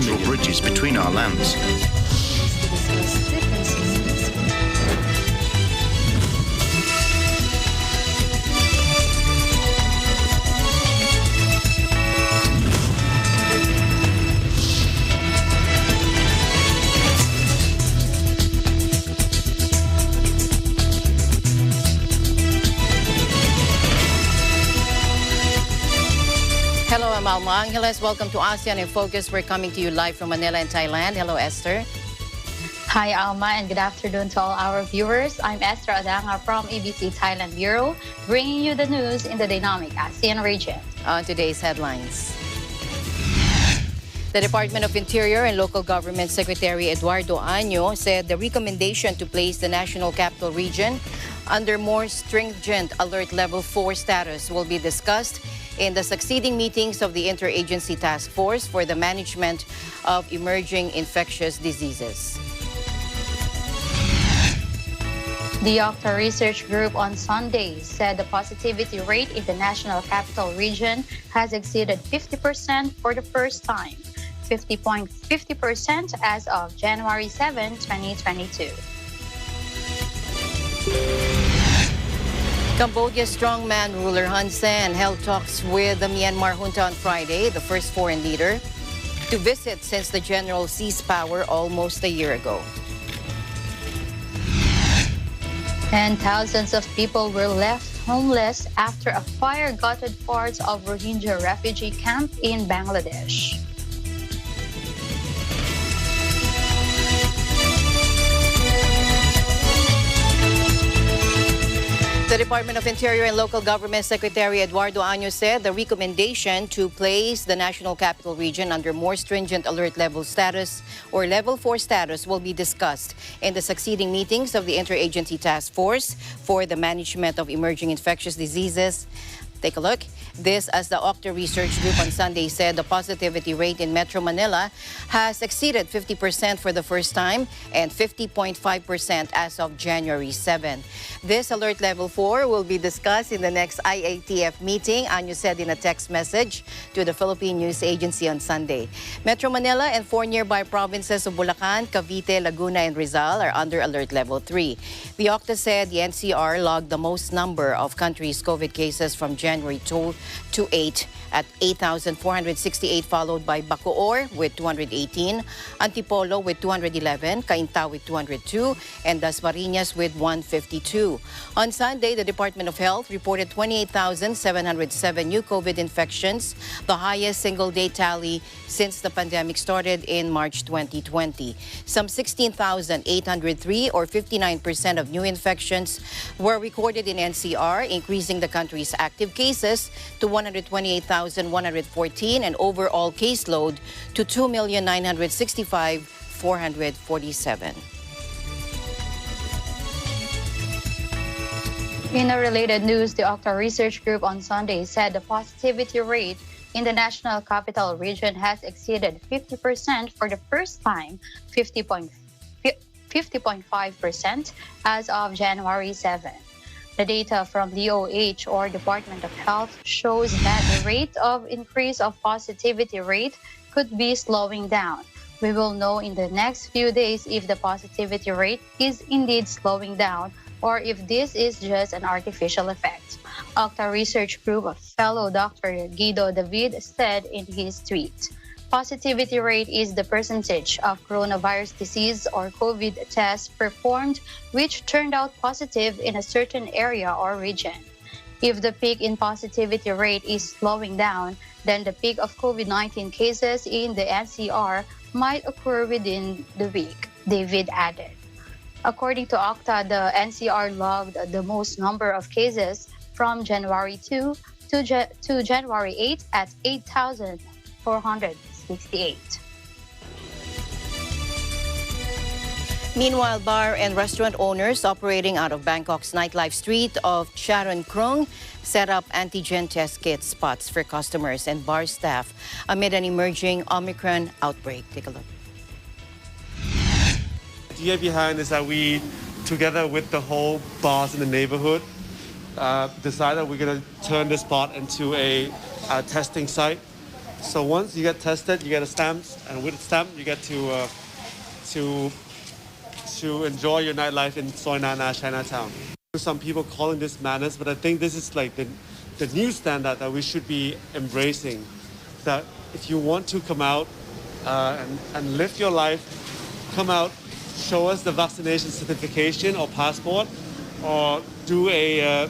natural bridges between our lands. Hello, I'm Alma Angeles. Welcome to ASEAN in Focus. We're coming to you live from Manila and Thailand. Hello, Esther. Hi, Alma, and good afternoon to all our viewers. I'm Esther Adanga from ABC Thailand Bureau, bringing you the news in the dynamic ASEAN region. On today's headlines. The Department of Interior and Local Government Secretary Eduardo Año said the recommendation to place the National Capital Region under more stringent Alert Level 4 status will be discussed in the succeeding meetings of the Interagency Task Force for the Management of Emerging Infectious Diseases. The Octa Research Group on Sunday said the positivity rate in the National Capital Region has exceeded 50% for the first time, 50.50% as of January 7, 2022. Cambodia's strongman ruler Hun Sen held talks with the Myanmar junta on Friday, the first foreign leader to visit since the general seized power almost a year ago. And thousands of people were left homeless after a fire gutted parts of Rohingya refugee camp in Bangladesh. The Department of Interior and Local Government Secretary Eduardo Año said the recommendation to place the National Capital Region under more stringent alert level status or level 4 status will be discussed in the succeeding meetings of the Interagency Task Force for the Management of Emerging Infectious Diseases. Take a look. This, as the Octa Research Group on Sunday said, the positivity rate in Metro Manila has exceeded 50% for the first time and 50.5% as of January 7. This alert level 4 will be discussed in the next IATF meeting, Anyo said in a text message to the Philippine News Agency on Sunday. Metro Manila and 4 nearby provinces of Bulacan, Cavite, Laguna, and Rizal are under alert level 3. The Octa said the NCR logged the most number of country's COVID cases from January 2 to 8 at 8,468, followed by Bacoor with 218, Antipolo with 211, Cainta with 202, and Dasmariñas with 152. On Sunday, the Department of Health reported 28,707 new COVID infections, the highest single-day tally since the pandemic started in March 2020. Some 16,803 or 59% of new infections were recorded in NCR, increasing the country's active cases to 128,114 and overall caseload to 2,965,447. In a related news, the Octa Research Group on Sunday said the positivity rate in the National Capital Region has exceeded 50% for the first time, 50.5% as of January 7. The data from DOH or Department of Health shows that the rate of increase of positivity rate could be slowing down. We will know in the next few days if the positivity rate is indeed slowing down or if this is just an artificial effect. Octa Research Group fellow Dr. Guido David said in his tweet, "Positivity rate is the percentage of coronavirus disease or COVID tests performed which turned out positive in a certain area or region. If the peak in positivity rate is slowing down, then the peak of COVID-19 cases in the NCR might occur within the week," David added. According to Octa, the NCR logged the most number of cases from January 2 to January 8 at 8,468. Meanwhile, bar and restaurant owners operating out of Bangkok's nightlife street of Charoen Krung set up antigen test kit spots for customers and bar staff amid an emerging Omicron outbreak. Take a look. The idea behind is that we, together with the whole bars in the neighborhood, decided we're going to turn this spot into a testing site So once you get tested, you get a stamp, and with the stamp, you get to enjoy your nightlife in Soi Nana, Chinatown. Some people calling this madness, but I think this is like the new standard that we should be embracing. That if you want to come out and live your life, come out, show us the vaccination certification or passport, or do a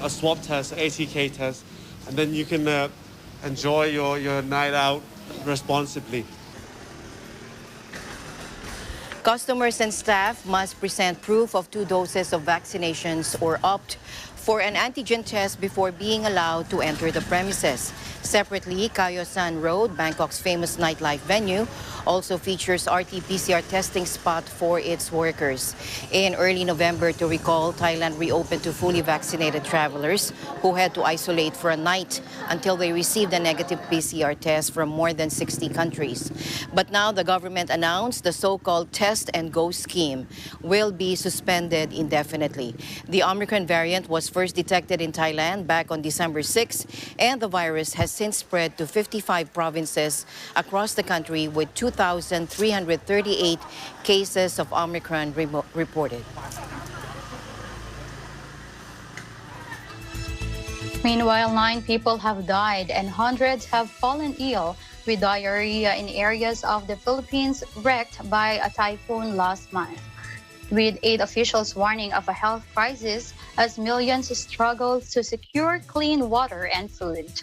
swab test, ATK test, and then you can enjoy your night out responsibly. Customers and staff must present proof of 2 doses of vaccinations or opt for an antigen test before being allowed to enter the premises. Separately, Kayo San Road, Bangkok's famous nightlife venue, also features RT-PCR testing spot for its workers. In early November, to recall, Thailand reopened to fully vaccinated travelers who had to isolate for a night until they received a negative PCR test from more than 60 countries. But now the government announced the so-called test and go scheme will be suspended indefinitely. The Omicron variant was first detected in Thailand back on December 6, and the virus has since spread to 55 provinces across the country with 2,338 cases of Omicron reported. Meanwhile, 9 people have died and hundreds have fallen ill with diarrhea in areas of the Philippines wrecked by a typhoon last month, with 8 officials warning of a health crisis as millions struggle to secure clean water and food.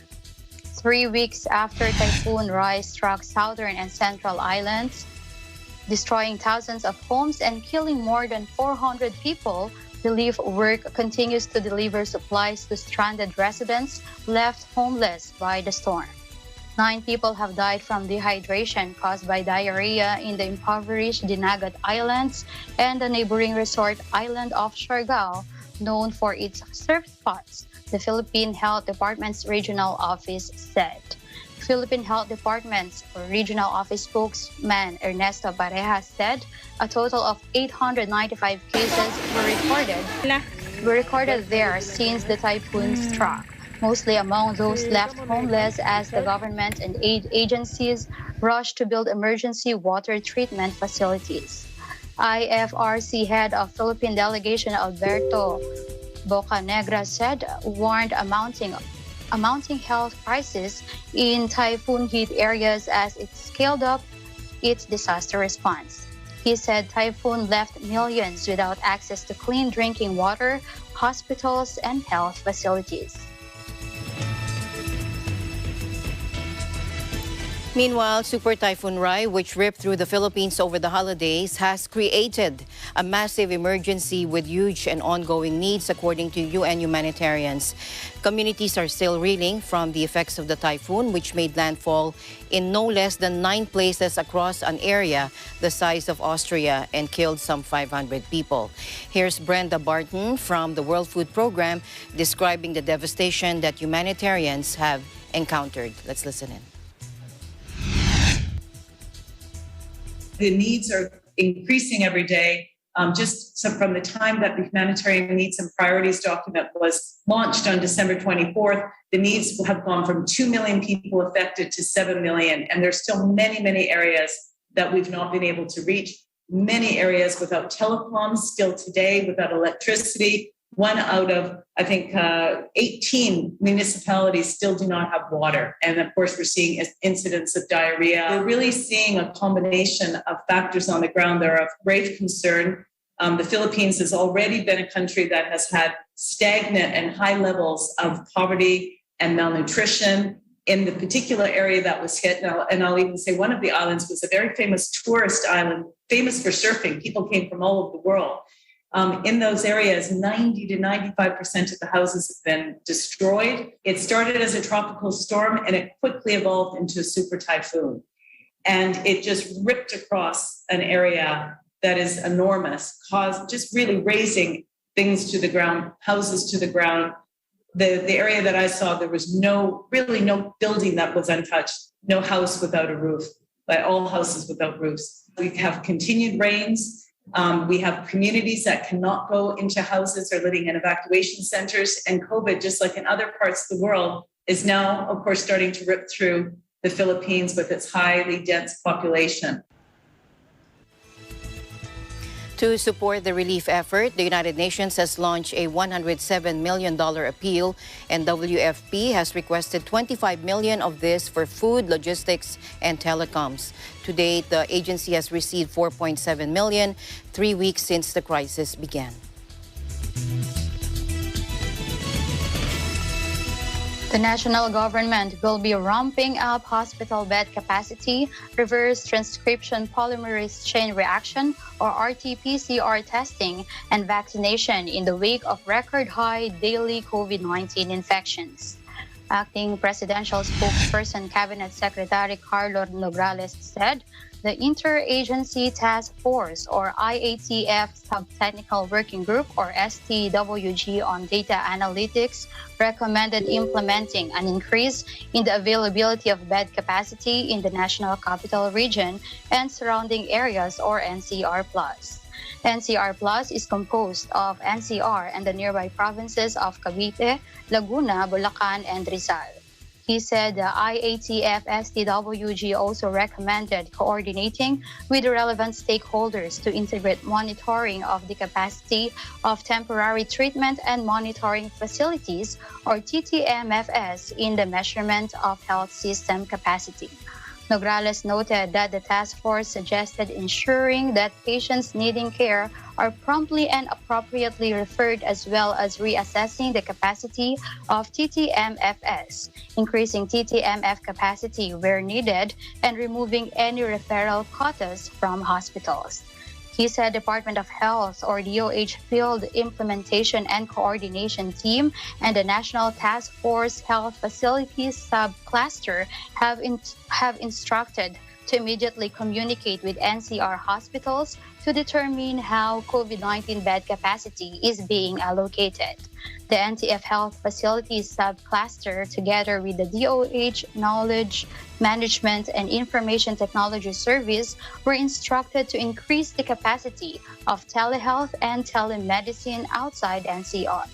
3 weeks after Typhoon Rai struck southern and central islands, destroying thousands of homes and killing more than 400 people, relief work continues to deliver supplies to stranded residents left homeless by the storm. 9 people have died from dehydration caused by diarrhea in the impoverished Dinagat Islands and the neighboring resort island of Siargao, known for its surf spots, the Philippine Health Department's regional office said. Philippine Health Department's regional office spokesman Ernesto Pareja said a total of 895 cases were recorded there since the typhoon struck, mostly among those left homeless as the government and aid agencies rushed to build emergency water treatment facilities. IFRC head of Philippine delegation Alberto Bocanegra said warned a mounting health crisis in typhoon-hit areas as it scaled up its disaster response. He said typhoon left millions without access to clean drinking water, hospitals, and health facilities. Meanwhile, Super Typhoon Rai, which ripped through the Philippines over the holidays, has created a massive emergency with huge and ongoing needs, according to UN humanitarians. Communities are still reeling from the effects of the typhoon, which made landfall in no less than 9 places across an area the size of Austria and killed some 500 people. Here's Brenda Barton from the World Food Program describing the devastation that humanitarians have encountered. Let's listen in. The needs are increasing every day. From the time that the Humanitarian Needs and Priorities document was launched on December 24th, the needs have gone from 2 million people affected to 7 million. And there's still many, many areas that we've not been able to reach. Many areas without telecoms still today, without electricity. 1 out of, I think, 18 municipalities still do not have water. And of course, we're seeing incidents of diarrhea. We're really seeing a combination of factors on the ground that are of great concern. The Philippines has already been a country that has had stagnant and high levels of poverty and malnutrition in the particular area that was hit. And I'll even say one of the islands was a very famous tourist island, famous for surfing. People came from all over the world. In those areas, 90 to 95% of the houses have been destroyed. It started as a tropical storm and it quickly evolved into a super typhoon. And it just ripped across an area that is enormous, just really razing things to the ground, houses to the ground. The area that I saw, there was no building that was untouched, no house without a roof, but all houses without roofs. We have continued rains. We have communities that cannot go into houses or living in evacuation centers. And COVID, just like in other parts of the world, is now, of course, starting to rip through the Philippines with its highly dense population. To support the relief effort, the United Nations has launched a $107 million appeal, and WFP has requested $25 million of this for food, logistics, and telecoms. To date, the agency has received $4.7 million, 3 weeks since the crisis began. The national government will be ramping up hospital bed capacity, reverse transcription polymerase chain reaction, or RT-PCR testing, and vaccination in the wake of record-high daily COVID-19 infections. Acting Presidential Spokesperson Cabinet Secretary Carlo Nograles said the Interagency Task Force, or IATF Subtechnical Working Group, or STWG, on data analytics recommended implementing an increase in the availability of bed capacity in the National Capital Region and surrounding areas, or NCR+. NCR+ is composed of NCR and the nearby provinces of Cavite, Laguna, Bulacan, and Rizal. He said the IATF STWG also recommended coordinating with the relevant stakeholders to integrate monitoring of the capacity of temporary treatment and monitoring facilities, or TTMFS, in the measurement of health system capacity. Nograles noted that the task force suggested ensuring that patients needing care are promptly and appropriately referred, as well as reassessing the capacity of TTMFS, increasing TTMF capacity where needed, and removing any referral quotas from hospitals. He said Department of Health, or DOH, Field Implementation and Coordination Team and the National Task Force Health Facilities Subcluster have instructed to immediately communicate with NCR hospitals to determine how COVID-19 bed capacity is being allocated. The NTF Health Facilities Subcluster, together with the DOH Knowledge Management and Information Technology Service, were instructed to increase the capacity of telehealth and telemedicine outside NCR.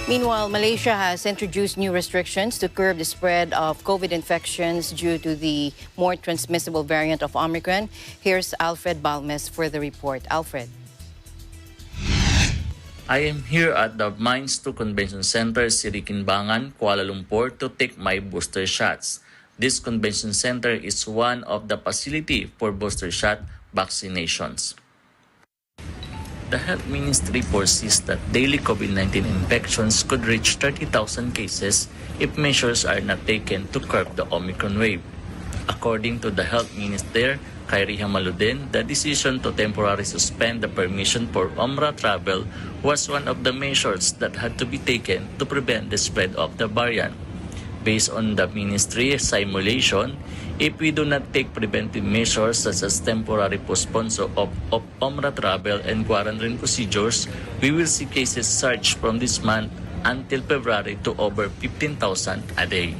Meanwhile, Malaysia has introduced new restrictions to curb the spread of COVID infections due to the more transmissible variant of Omicron. Here's Alfred Balmes for the report. Alfred. I am here at the Mines 2 Convention Center, Sirikimbangan, Kuala Lumpur, to take my booster shots. This convention center is one of the facility for booster shot vaccinations. The Health Ministry foresees that daily COVID-19 infections could reach 30,000 cases if measures are not taken to curb the Omicron wave. According to the Health Minister, Khairi Hamaludin, the decision to temporarily suspend the permission for Umrah travel was one of the measures that had to be taken to prevent the spread of the variant. Based on the ministry's simulation, if we do not take preventive measures such as temporary postponement of Umrah travel and quarantine procedures, we will see cases surge from this month until February to over 15,000 a day.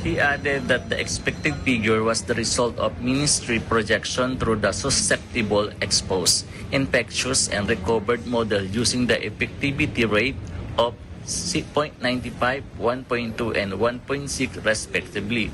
He added that the expected figure was the result of ministry projection through the susceptible, exposed, infectious, and recovered model using the effectivity rate of 0.95, 1.2, and 1.6 respectively.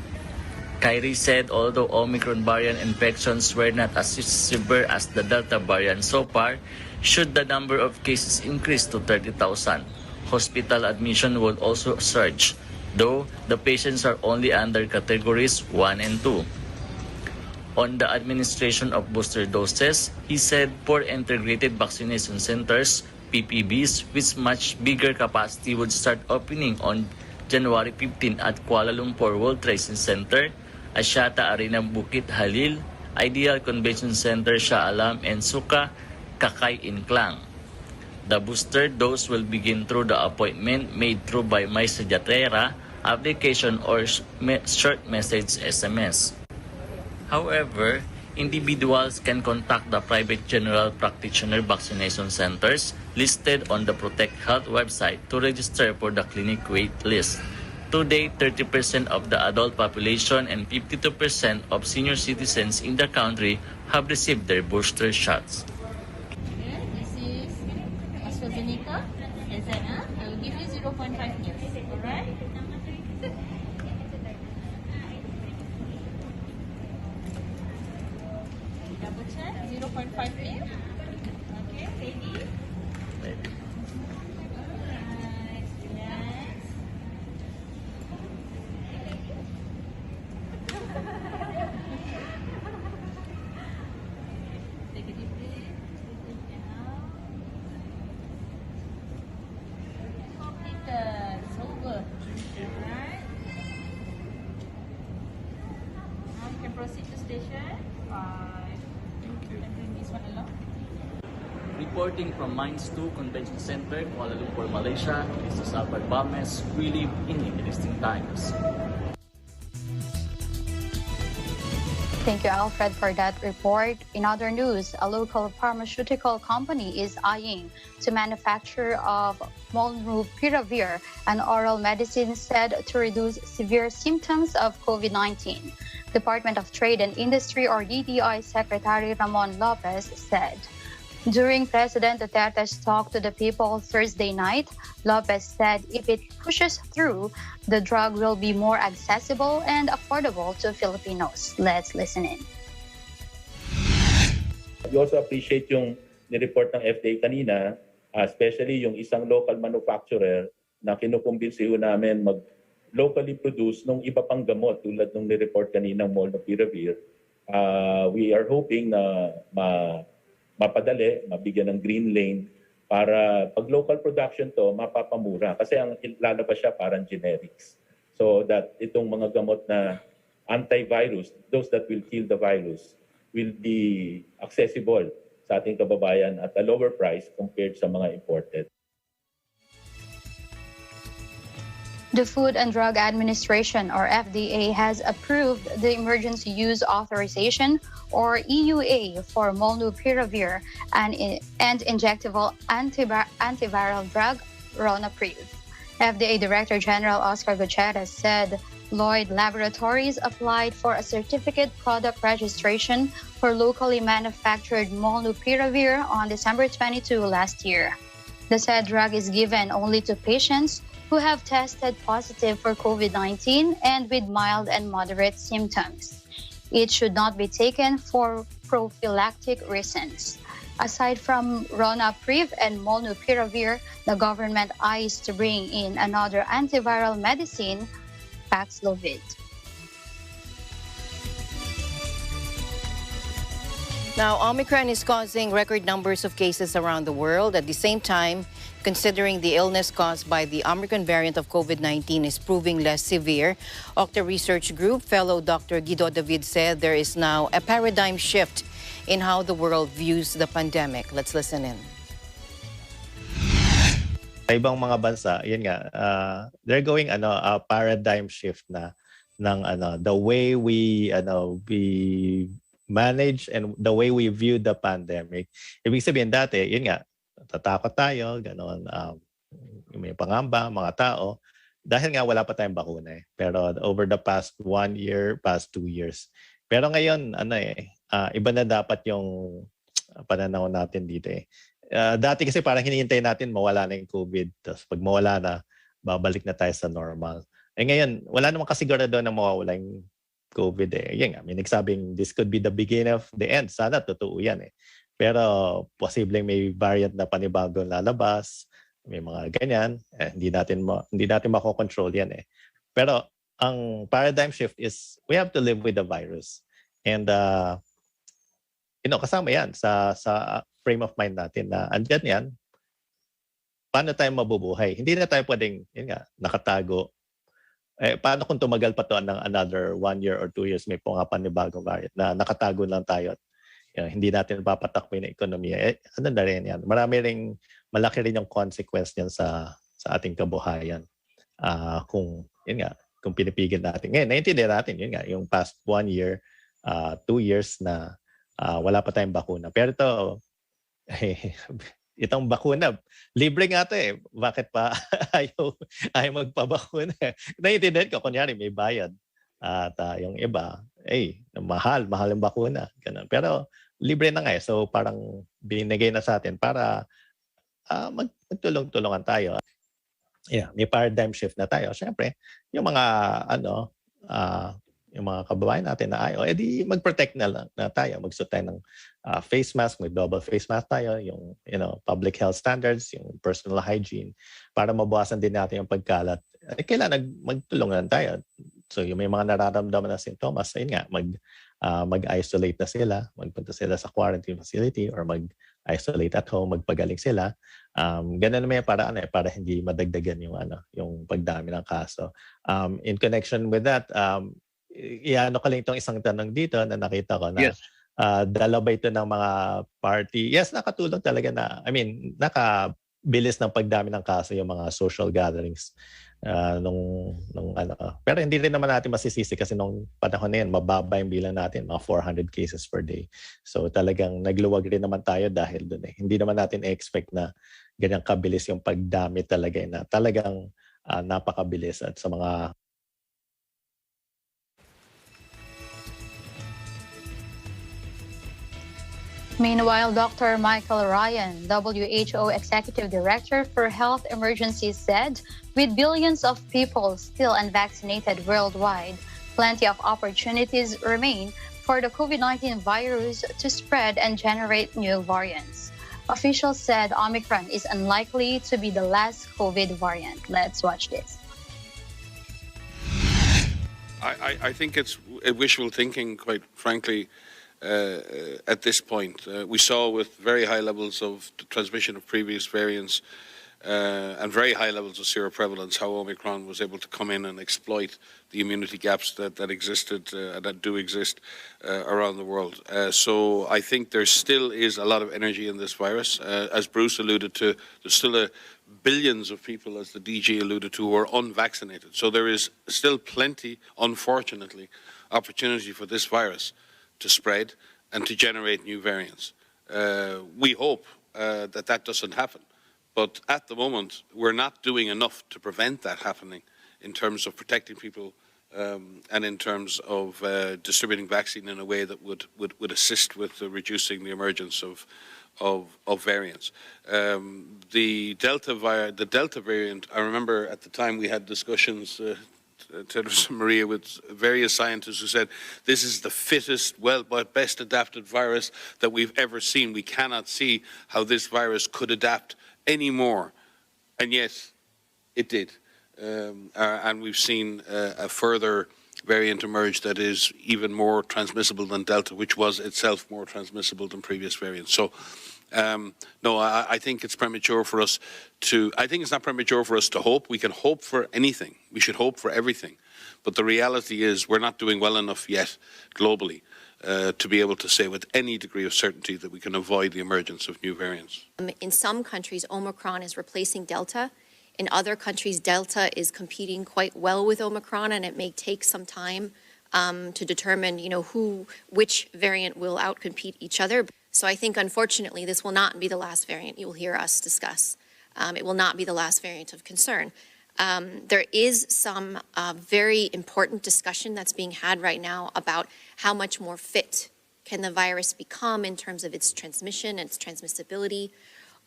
Khairi said although Omicron variant infections were not as severe as the Delta variant so far, should the number of cases increase to 30,000, hospital admission would also surge, though the patients are only under categories 1 and 2. On the administration of booster doses, he said 4 integrated vaccination centers, PPBs, with much bigger capacity would start opening on January 15 at Kuala Lumpur World Trade Center, Axiata Arena Bukit Halil, Ideal Convention Center Shah Alam, and Suka Kakay in Klang. The booster dose will begin through the appointment made through by My Sejatera application or short message SMS. However, individuals can contact the private general practitioner vaccination centers listed on the Protect Health website to register for the clinic wait list. To date, 30% of the adult population and 52% of senior citizens in the country have received their booster shots. This is AstraZeneca. It's 0.5 mil. Okay, ready? Maybe. Nice, relax. Take a deep breath. Breathe in and out. Completed. So good. Alright. Now you can proceed to station 5. And bring this one along. Reporting from Mines 2 Convention Center, Kuala Lumpur, Malaysia, this is Albert Bames. We live in interesting times. Thank you, Alfred, for that report. In other news, a local pharmaceutical company is eyeing to manufacture of molnupiravir, an oral medicine said to reduce severe symptoms of COVID-19. Department of Trade and Industry, or DTI Secretary Ramon Lopez said. During President Duterte's talk to the people Thursday night, Lopez said if it pushes through, the drug will be more accessible and affordable to Filipinos. Let's listen in. We also appreciate yung nireport ng FDA kanina, especially yung isang local manufacturer na kinukumbinsi namin mag-locally produce nung iba pang gamot tulad nung nireport kanina ng molnupiravir. We are hoping na mapadali, mabigyan ng green lane para pag local production to, mapapamura. Kasi ang lalabas siya parang generics. So that itong mga gamot na antivirus, those that will kill the virus, will be accessible sa ating kababayan at a lower price compared sa mga imported. The Food and Drug Administration, or FDA, has approved the Emergency Use Authorization, or EUA, for molnupiravir and injectable antiviral drug Ronapriv. FDA Director General Oscar Gutierrez said Lloyd Laboratories applied for a certificate product registration for locally manufactured molnupiravir on December 22 last year. The said drug is given only to patients who have tested positive for COVID-19 and with mild and moderate symptoms. It should not be taken for prophylactic reasons. Aside from Ronapriv and molnupiravir, the government eyes to bring in another antiviral medicine, Paxlovid. Now, Omicron is causing record numbers of cases around the world. At the same time, considering the illness caused by the Omicron variant of COVID-19 is proving less severe, Octa Research Group fellow Dr. Guido David said there is now a paradigm shift in how the world views the pandemic. Let's listen in. Sa ibang mga bansa, yun nga, they're going a paradigm shift na ng the way we manage and the way we view the pandemic. Ibig sabihin dati, yun nga, tatakot tayo, gano'n, may pangamba, mga tao, dahil nga wala pa tayong bakuna eh. Pero over the past 1 year, past 2 years. Pero ngayon, iba na dapat yung pananaw natin dito eh. Dati kasi parang hinihintay natin mawala na yung COVID. Tapos pag mawala na, babalik na tayo sa normal. Eh ngayon, wala namang kasigurado na mawawala yung COVID eh. Yan nga, may nagsabing this could be the beginning of the end. Sana totoo yan eh. Pero posibleng may variant na panibago lalabas, may mga ganyan, hindi natin makokontrol yan eh. Pero ang paradigm shift is we have to live with the virus. And kasama yan sa frame of mind natin na andyan yan, paano tayo mabubuhay? Hindi na tayo pwedeng, nakatago. Paano kung tumagal pa to ng another 1 year or 2 years, may panibagong variant na nakatago lang tayo at hindi natin papatakbo yung ekonomiya. Na rin yan. Malaki rin yung consequence niyan sa ating kabuhayan. Kung pinipigil natin. Ngayon, naiintindihan natin, yung past 1 year, 2 years na wala pa tayong bakuna. Pero itong bakuna, libre nga ito eh. Bakit pa ayaw magpabakuna? Naiintindihan ko, kunyari may bayad. At yung iba, mahal yung bakuna. Ganun. Pero libre na nga eh. So parang binigay na sa atin para magtulong-tulungan tayo. Yeah, may paradigm shift na tayo. Siyempre, yung mga yung mga kababayan natin na ayaw, edi mag-protect na lang na tayo. Magsuot tayo ng face mask, may double face mask tayo, yung public health standards, yung personal hygiene, para mabawasan din natin yung pagkalat. Kailangan magtulungan tayo. So yung may mga nararamdaman na sintomas, ayun nga, mag-isolate na sila, magpunta sila sa quarantine facility or mag-isolate at home, magpagaling sila. Ganun naman yung paraan para hindi madagdagan yung pagdami ng kaso. In connection with that, ko lang itong isang tanong dito na nakita ko na Yes. dala ba ito ng mga party? Yes, nakatulong talaga nakabilis ng pagdami ng kaso yung mga social gatherings. Pero hindi rin naman natin masisisi kasi nung panahon na yun, mababa yung bilang natin, mga 400 cases per day. So talagang nagluwag rin naman tayo dahil doon Hindi naman natin expect na ganyang kabilis yung pagdami talaga na talagang napakabilis at sa mga Meanwhile, Dr. Michael Ryan, WHO Executive Director for Health Emergencies, said with billions of people still unvaccinated worldwide, plenty of opportunities remain for the COVID-19 virus to spread and generate new variants. Officials said Omicron is unlikely to be the last COVID variant. Let's watch this. I think it's wishful thinking, quite frankly. At this point, we saw with very high levels of the transmission of previous variants and very high levels of seroprevalence how Omicron was able to come in and exploit the immunity gaps that existed and that do exist around the world. So I think there still is a lot of energy in this virus. As Bruce alluded to, there's still billions of people, as the DG alluded to, who are unvaccinated. So there is still plenty, unfortunately, opportunity for this virus to spread and to generate new variants. We hope that doesn't happen. But at the moment, we're not doing enough to prevent that happening in terms of protecting people and in terms of distributing vaccine in a way that would assist with reducing the emergence of variants. The Delta variant, I remember at the time we had discussions Tedros and Maria, with various scientists who said this is the fittest, best adapted virus that we've ever seen. We cannot see how this virus could adapt anymore, and yet it did. And we've seen a further variant emerge that is even more transmissible than Delta, which was itself more transmissible than previous variants. So, no, I think it's premature for us to. I think it's not premature for us to hope. We can hope for anything. We should hope for everything. But the reality is we're not doing well enough yet globally to be able to say with any degree of certainty that we can avoid the emergence of new variants. In some countries, Omicron is replacing Delta. In other countries, Delta is competing quite well with Omicron, and it may take some time to determine, which variant will outcompete each other. So I think, unfortunately, this will not be the last variant you will hear us discuss. It will not be the last variant of concern. There is some very important discussion that's being had right now about how much more fit can the virus become in terms of its transmission, its transmissibility.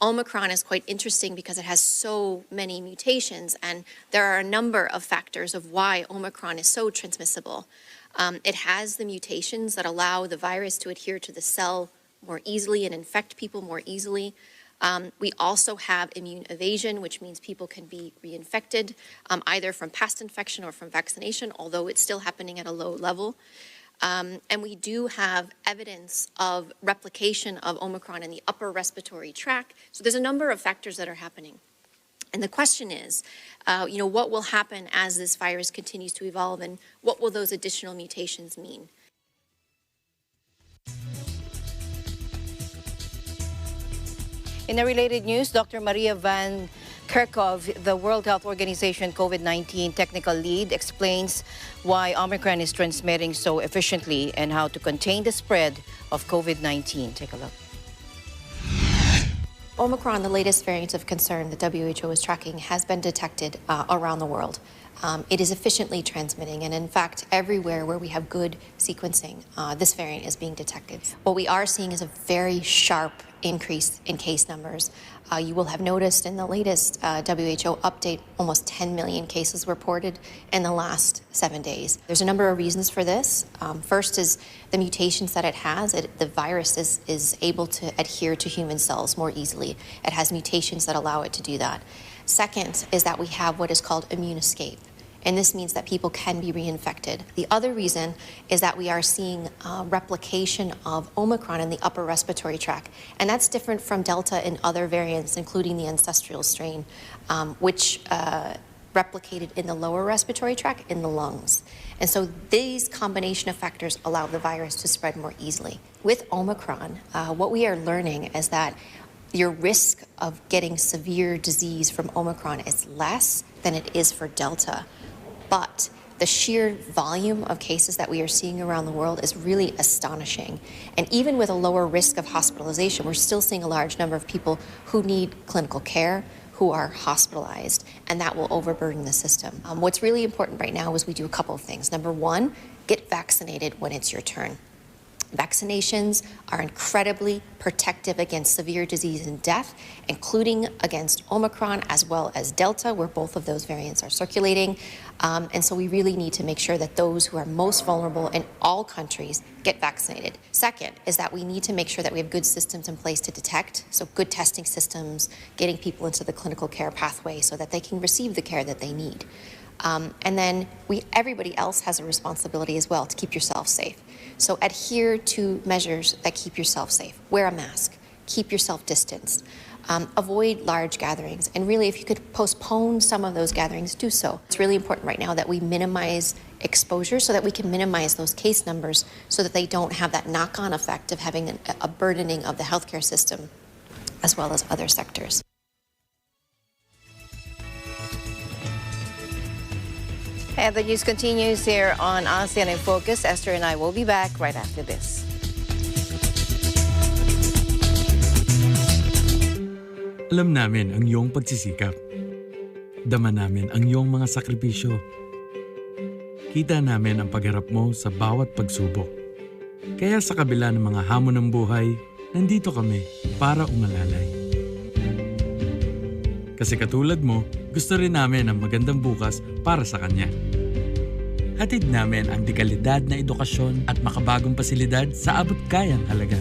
Omicron is quite interesting because it has so many mutations, and there are a number of factors of why Omicron is so transmissible. It has the mutations that allow the virus to adhere to the cell more easily and infect people more easily. We also have immune evasion, which means people can be reinfected either from past infection or from vaccination, although it's still happening at a low level. And we do have evidence of replication of Omicron in the upper respiratory tract. So there's a number of factors that are happening. And the question is, what will happen as this virus continues to evolve, and what will those additional mutations mean? In a related news, Dr. Maria Van Kerkhove, the World Health Organization COVID-19 technical lead, explains why Omicron is transmitting so efficiently and how to contain the spread of COVID-19. Take a look. Omicron, the latest variant of concern the WHO is tracking, has been detected around the world. It is efficiently transmitting, and in fact, everywhere where we have good sequencing, this variant is being detected. What we are seeing is a very sharp increase in case numbers. You will have noticed in the latest WHO update, almost 10 million cases reported in the last 7 days. There's a number of reasons for this. First is the mutations that it has. The virus is able to adhere to human cells more easily. It has mutations that allow it to do that. Second is that we have what is called immune escape. And this means that people can be reinfected. The other reason is that we are seeing replication of Omicron in the upper respiratory tract. And that's different from Delta and other variants, including the ancestral strain, which replicated in the lower respiratory tract in the lungs. And so these combination of factors allow the virus to spread more easily. With Omicron, what we are learning is that your risk of getting severe disease from Omicron is less than it is for Delta. But the sheer volume of cases that we are seeing around the world is really astonishing. And even with a lower risk of hospitalization, we're still seeing a large number of people who need clinical care, who are hospitalized, and that will overburden the system. What's really important right now is we do a couple of things. Number one, get vaccinated when it's your turn. Vaccinations are incredibly protective against severe disease and death, including against Omicron as well as Delta, where both of those variants are circulating. And so we really need to make sure that those who are most vulnerable in all countries get vaccinated. Second is that we need to make sure that we have good systems in place to detect, so good testing systems, getting people into the clinical care pathway so that they can receive the care that they need. And then everybody else has a responsibility as well to keep yourself safe. So adhere to measures that keep yourself safe. Wear a mask, keep yourself distanced, avoid large gatherings. And really, if you could postpone some of those gatherings, do so. It's really important right now that we minimize exposure so that we can minimize those case numbers so that they don't have that knock-on effect of having a burdening of the healthcare system as well as other sectors. And the news continues here on ASEAN in Focus. Esther and I will be back right after this. Alam namin ang iyong pagsisikap. Dama namin ang iyong mga sakripisyo. Kita namin ang pagharap mo sa bawat pagsubok. Kaya sa kabila ng mga hamon ng buhay, nandito kami para umalalay. Kasi katulad mo, gusto rin namin ang magandang bukas para sa kanya. Hatid namin ang dekalidad na edukasyon at makabagong pasilidad sa abot-kayang halaga.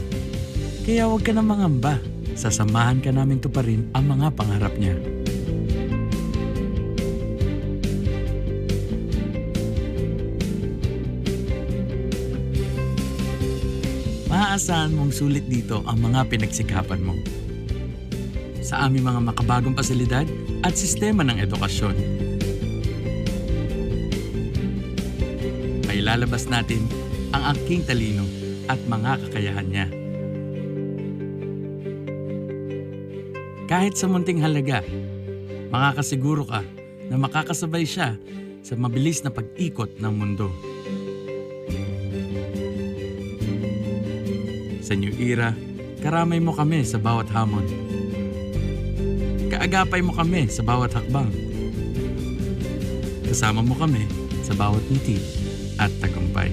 Kaya huwag ka na mangamba. Sasamahan ka namin tuparin ang mga pangarap niya. Maaasahan mong sulit dito ang mga pinagsikapan mo. Sa aming mga makabagong pasilidad at sistema ng edukasyon. May lalabas natin ang aking talino at mga kakayahan niya. Kahit sa munting halaga, makakasiguro ka na makakasabay siya sa mabilis na pag-ikot ng mundo. Sa New Era, karamay mo kami sa bawat hamon. Kaagapay mo kami sa bawat hakbang. Kasama mo kami sa bawat ngiti at tagumpay.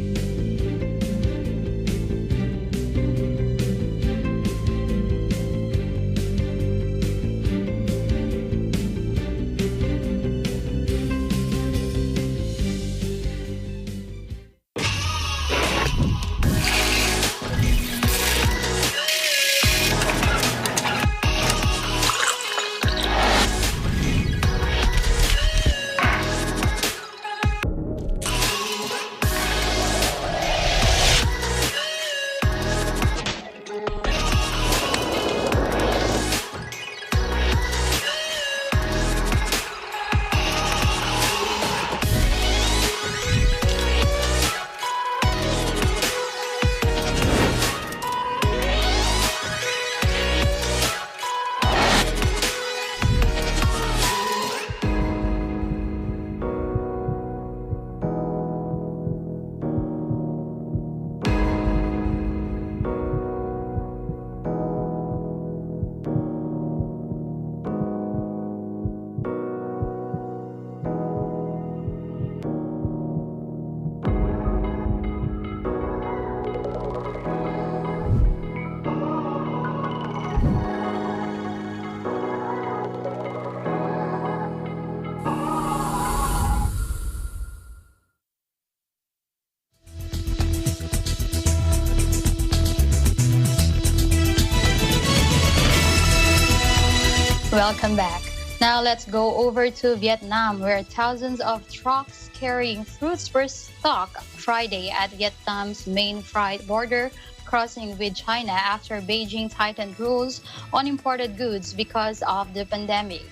Welcome back. Now let's go over to Vietnam, where thousands of trucks carrying fruits were stuck Friday at Vietnam's main freight border crossing with China after Beijing tightened rules on imported goods because of the pandemic.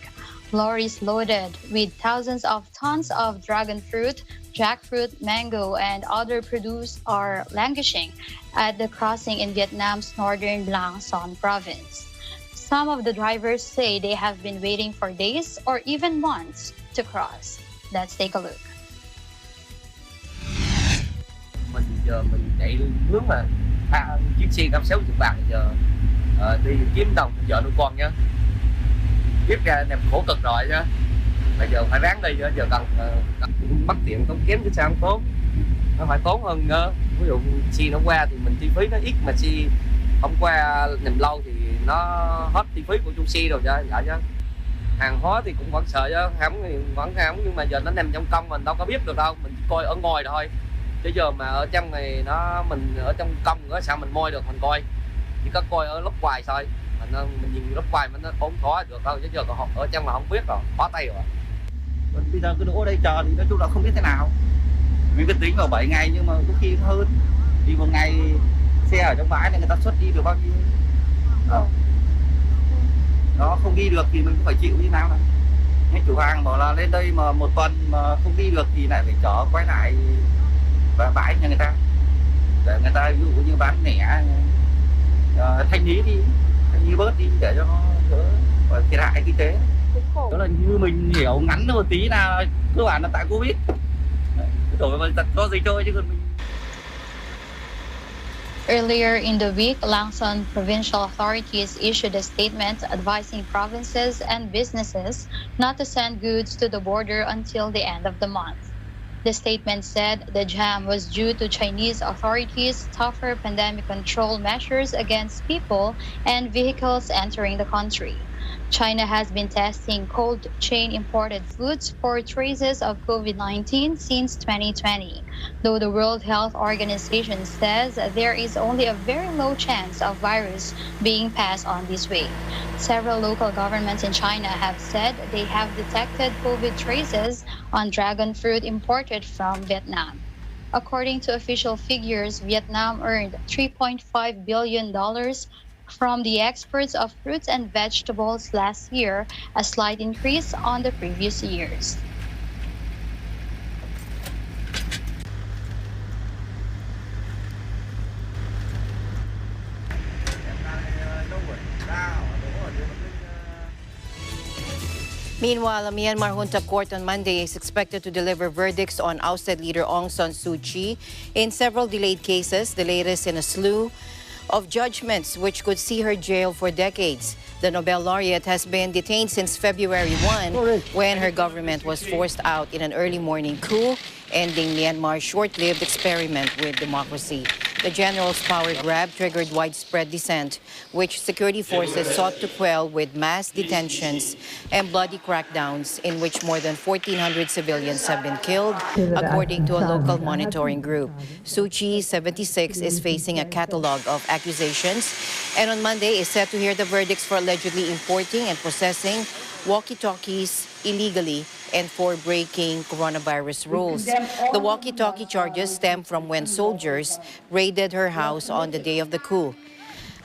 Lorries loaded with thousands of tons of dragon fruit, jackfruit, mango, and other produce are languishing at the crossing in Vietnam's northern Lang Son province. Some of the drivers say they have been waiting for days or even months to cross. Let's take a look. Mình giờ mình chạy hướng mà chiếc xe 50-60 bạc giờ đi kiếm đồng vợ nuôi con nhá. Biết ra em khổ cực rồi chứ. Mà giờ phải ráng đi giờ cần mất tiền tốn kém cái sao không tốt. Nó phải tốn hơn nữa. Ví dụ xe nó qua thì mình chi phí nó ít, mà xe không qua nằm lâu thì nó hết chi phí của chủ xe rồi chứ. Dạ chứ. Hàng hóa thì cũng vẫn sợ chứ, vẫn hãm, nhưng mà giờ nó nằm trong công mình đâu có biết được đâu, mình chỉ coi ở ngoài thôi. Chứ giờ mà ở trong này mình ở trong công nữa sao mình môi được, mình coi chỉ có coi ở lúc ngoài thôi, mình nhìn lúc ngoài mình nó không có được đâu, chứ giờ ở trong mà không biết rồi, khó tay rồi. Mình bây giờ cứ đỗ ở đây chờ thì nói chung là không biết thế nào. Mình cứ tính vào 7 ngày nhưng mà có khi hơn, vì một ngày xe ở trong bãi này người ta xuất đi được bao nhiêu. Nó không đi được thì mình phải chịu như nào nào. Những chủ hàng bảo là lên đây mà một tuần mà không đi được thì lại phải chở quay lại và bãi nhà người ta, để người ta ví dụ như bán lẻ thanh lý bớt đi để cho nó đỡ thiệt hại kinh tế. Đó là như mình hiểu ngắn một tí là cơ bản là tại Covid. Đổi mà có gì chơi chứ còn mình. Earlier in the week, Lang Son provincial authorities issued a statement advising provinces and businesses not to send goods to the border until the end of the month. The statement said the jam was due to Chinese authorities' tougher pandemic control measures against people and vehicles entering the country. China has been testing cold chain imported foods for traces of COVID-19 since 2020, though the World Health Organization says there is only a very low chance of virus being passed on this way. Several local governments in China have said they have detected COVID traces on dragon fruit imported from Vietnam. According to official figures, Vietnam earned $3.5 billion from the exports of fruits and vegetables last year, a slight increase on the previous years. Meanwhile, a Myanmar junta court on Monday is expected to deliver verdicts on ousted leader Aung San Suu Kyi in several delayed cases, the latest in a slew of judgments which could see her jailed for decades. The Nobel laureate has been detained since February 1 when her government was forced out in an early morning coup, ending Myanmar's short-lived experiment with democracy. The general's power grab triggered widespread dissent, which security forces sought to quell with mass detentions and bloody crackdowns in which more than 1,400 civilians have been killed, according to a local monitoring group. Suu Kyi, 76, is facing a catalog of accusations, and on Monday is set to hear the verdicts for allegedly importing and possessing walkie-talkies illegally and for breaking coronavirus rules. The walkie-talkie charges stem from when soldiers raided her house on the day of the coup,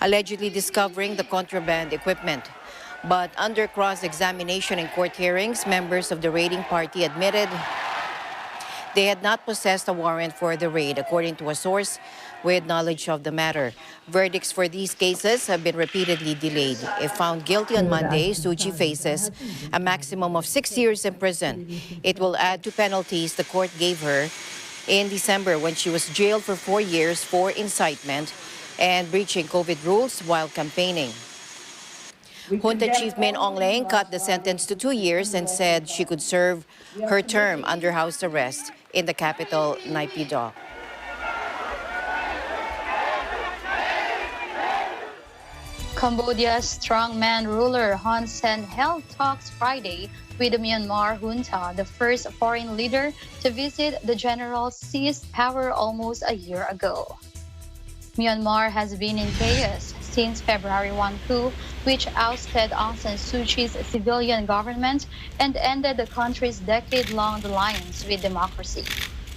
allegedly discovering the contraband equipment. But under cross-examination in court hearings, members of the raiding party admitted they had not possessed a warrant for the raid, according to a source with knowledge of the matter. Verdicts for these cases have been repeatedly delayed. If found guilty on Monday, Suu Kyi faces a maximum of 6 years in prison. It will add to penalties the court gave her in December when she was jailed for 4 years for incitement and breaching COVID rules while campaigning. Junta Chief Min Aung Hlaing cut the sentence to 2 years and said she could serve her term under house arrest in the capital, Naypyidaw. Cambodia's strongman ruler Hun Sen held talks Friday with the Myanmar junta, the first foreign leader to visit the general seized power almost a year ago. Myanmar has been in chaos 2016's February 1 coup, which ousted Aung San Suu Kyi's civilian government and ended the country's decade-long alliance with democracy.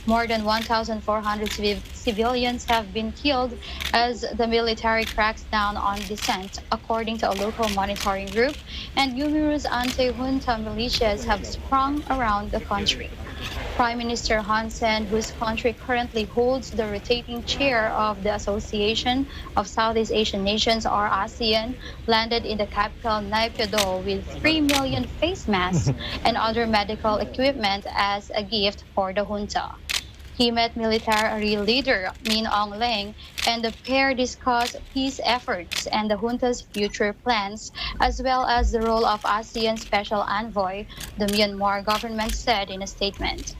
More than 1,400 civilians have been killed as the military cracks down on dissent, according to a local monitoring group, and numerous anti-junta militias have sprung around the country. Prime Minister Hun Sen, whose country currently holds the rotating chair of the Association of Southeast Asian Nations, or ASEAN, landed in the capital Naypyidaw with 3 million face masks and other medical equipment as a gift for the junta. He met military leader Min Aung Hlaing, and the pair discussed peace efforts and the junta's future plans, as well as the role of ASEAN Special Envoy, the Myanmar government said in a statement.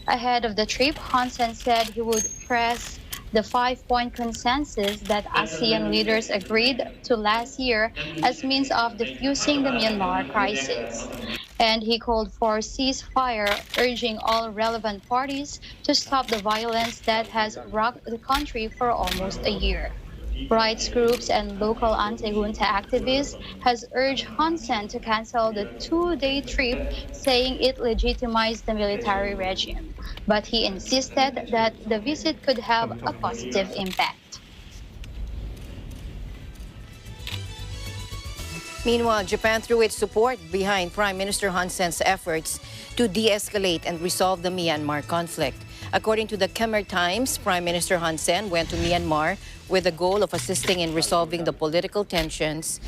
Ahead of the trip, Hun Sen said he would press the 5-point consensus that ASEAN leaders agreed to last year as means of diffusing the Myanmar crisis. And he called for ceasefire, urging all relevant parties to stop the violence that has rocked the country for almost a year. Rights groups and local anti-junta activists has urged Hun Sen to cancel the 2-day trip, saying it legitimized the military regime. But he insisted that the visit could have a positive impact. Meanwhile, Japan threw its support behind Prime Minister Hun Sen's efforts to de-escalate and resolve the Myanmar conflict. According to the Khmer Times, Prime Minister Hun Sen went to Myanmar with the goal of assisting in resolving the political tensions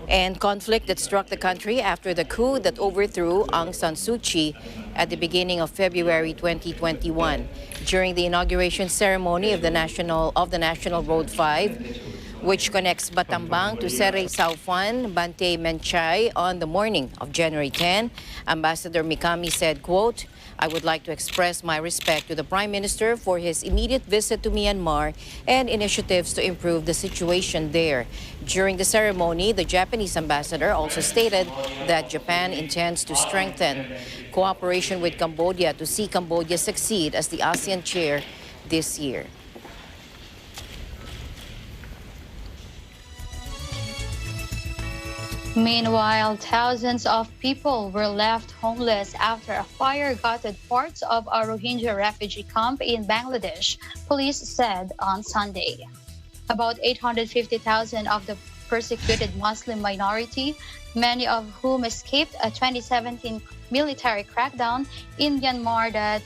and conflict that struck the country after the coup that overthrew Aung San Suu Kyi at the beginning of February 2021. During the inauguration ceremony of the National Road 5, which connects Battambang to Seray Sauphan, Bantay Menchay on the morning of January 10, Ambassador Mikami said, quote, "I would like to express my respect to the Prime Minister for his immediate visit to Myanmar and initiatives to improve the situation there." During the ceremony, the Japanese ambassador also stated that Japan intends to strengthen cooperation with Cambodia to see Cambodia succeed as the ASEAN chair this year. Meanwhile, thousands of people were left homeless after a fire gutted parts of a Rohingya refugee camp in Bangladesh, police said on Sunday. About 850,000 of the persecuted Muslim minority, many of whom escaped a 2017 military crackdown in Myanmar that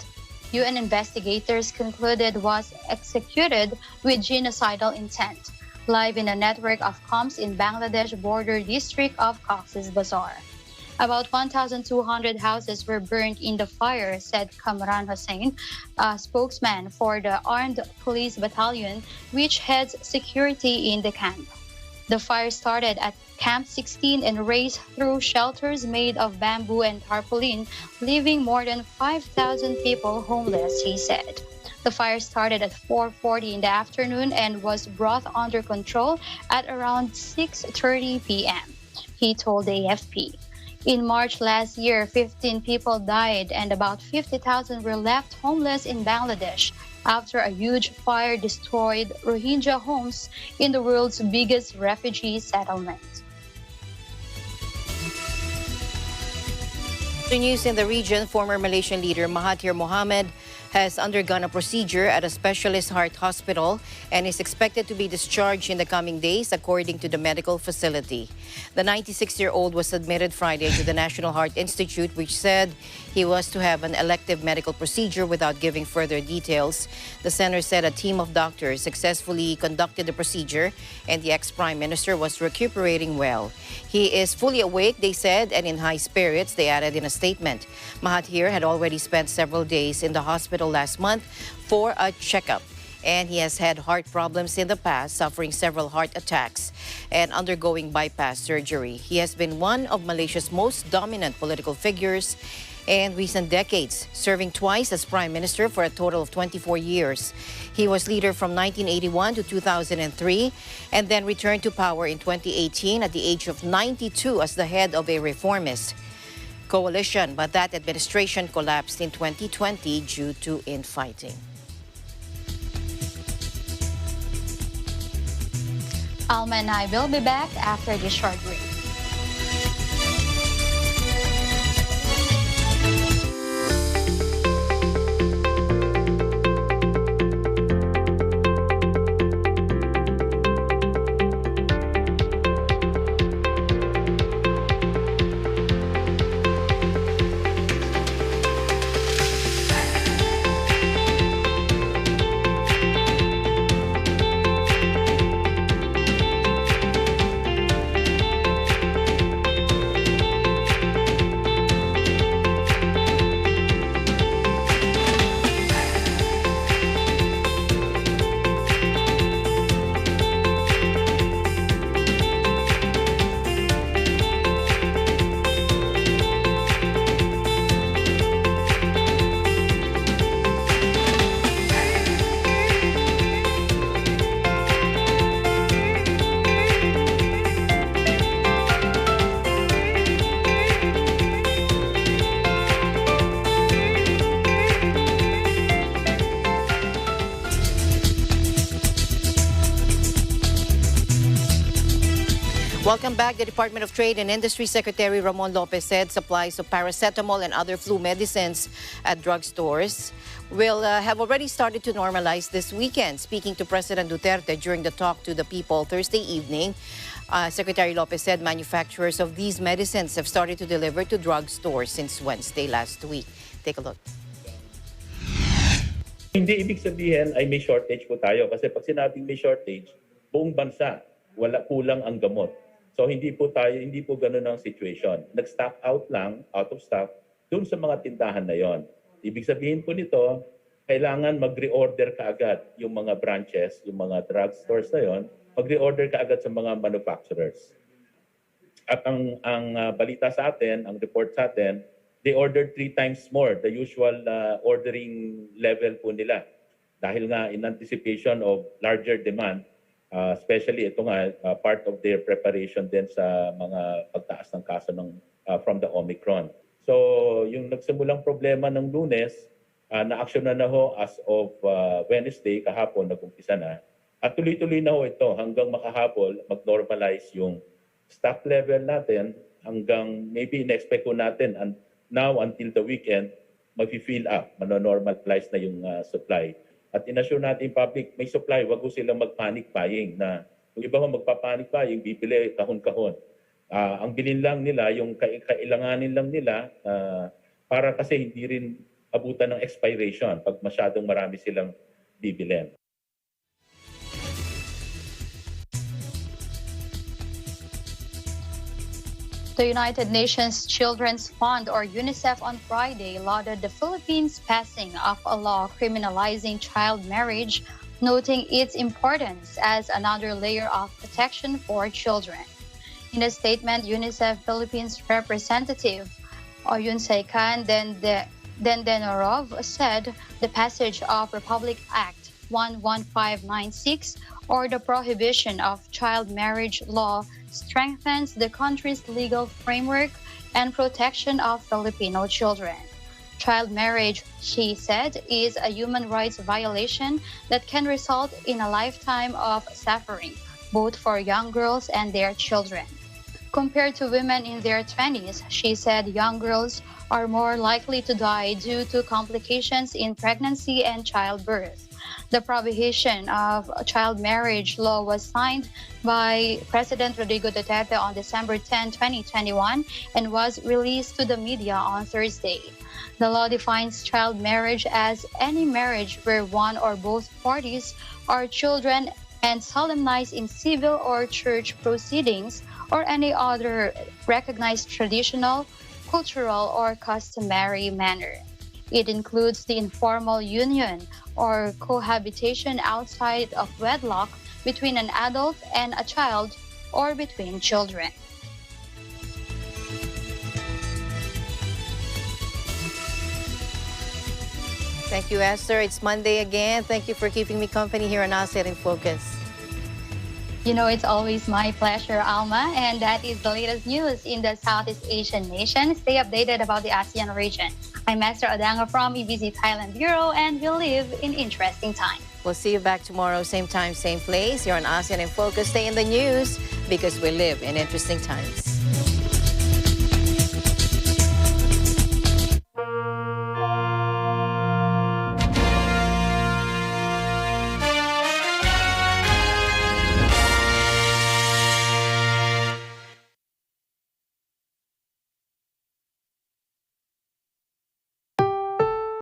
UN investigators concluded was executed with genocidal intent, live in a network of camps in Bangladesh border district of Cox's Bazar. About 1,200 houses were burned in the fire, said Kamran Hussain, a spokesman for the Armed Police Battalion, which heads security in the camp. The fire started at Camp 16 and raced through shelters made of bamboo and tarpaulin, leaving more than 5,000 people homeless, he said. The fire started at 4:40 in the afternoon and was brought under control at around 6:30 p.m., he told the AFP. In March last year, 15 people died and about 50,000 were left homeless in Bangladesh after a huge fire destroyed Rohingya homes in the world's biggest refugee settlement. The news in the region, former Malaysian leader Mahathir Mohamad has undergone a procedure at a specialist heart hospital and is expected to be discharged in the coming days, according to the medical facility. The 96-year-old was admitted Friday to the National Heart Institute, which said he was to have an elective medical procedure without giving further details. The center said a team of doctors successfully conducted the procedure and the ex-prime minister was recuperating well. He is fully awake, they said, and in high spirits, they added in a statement. Mahathir had already spent several days in the hospital last month for a checkup, and he has had heart problems in the past, suffering several heart attacks and undergoing bypass surgery. He has been one of Malaysia's most dominant political figures in recent decades, serving twice as prime minister for a total of 24 years. He was leader from 1981 to 2003 and then returned to power in 2018 at the age of 92 as the head of a reformist coalition, but that administration collapsed in 2020 due to infighting. Alma and I will be back after this short break. Welcome back. The Department of Trade and Industry Secretary Ramon Lopez said supplies of paracetamol and other flu medicines at drugstores will have already started to normalize this weekend. Speaking to President Duterte during the talk to the people Thursday evening, Secretary Lopez said manufacturers of these medicines have started to deliver to drugstores since Wednesday last week. Take a look. Hindi ibig sabihin ay may shortage po tayo kasi pag sinabing may shortage, buong bansa wala kulang ang gamot. So hindi po ganun ang situation. Nag-stock out lang, out of stock, dun sa mga tindahan na yon. Ibig sabihin po nito, kailangan mag-reorder kaagad yung mga branches, yung mga drugstores na yon, mag-reorder kaagad sa mga manufacturers. At ang balita sa atin, ang report sa atin, they ordered 3 times more, the usual ordering level po nila. Dahil nga in anticipation of larger demand, especially ito nga part of their preparation din sa mga pagtaas ng kaso from the Omicron. So yung nagsimulang problema ng Lunes, na-action na ho as of Wednesday, kahapon nag-umpisa na. At tuloy-tuloy na ho ito hanggang makahapon mag-normalize yung stock level natin hanggang maybe in-expect ko natin and now until the weekend mag-fill up, mano-normalize na yung supply. At inassure natin public, may supply, wag ko silang mag-panic buying na yung iba magpa-panic buying, bibili kahon-kahon. Ang bilhin lang nila, yung kailanganin lang nila para kasi hindi rin abutan ng expiration pag masyadong marami silang bibilhin. The United Nations Children's Fund, or UNICEF, on Friday lauded the Philippines' passing of a law criminalizing child marriage, noting its importance as another layer of protection for children. In a statement, UNICEF Philippines representative Oyun Saikan Dendenorov said the passage of Republic Act 11596, or the prohibition of child marriage law, strengthens the country's legal framework and protection of Filipino children. Child marriage, she said, is a human rights violation that can result in a lifetime of suffering, both for young girls and their children. Compared to women in their 20s, she said young girls are more likely to die due to complications in pregnancy and childbirth. The prohibition of child marriage law was signed by President Rodrigo Duterte on December 10, 2021, and was released to the media on Thursday. The law defines child marriage as any marriage where one or both parties are children and solemnized in civil or church proceedings or any other recognized traditional, cultural, or customary manner. It includes the informal union or cohabitation outside of wedlock between an adult and a child or between children. Thank you, Esther. It's Monday again. Thank you for keeping me company here on ASEAN in Focus. You know, it's always my pleasure, Alma, and that is the latest news in the Southeast Asian nation. Stay updated about the ASEAN region. I'm Esther Odanga from EBC Thailand Bureau, and we live in interesting times. We'll see you back tomorrow, same time, same place. You're on ASEAN in Focus. Stay in the news because we live in interesting times.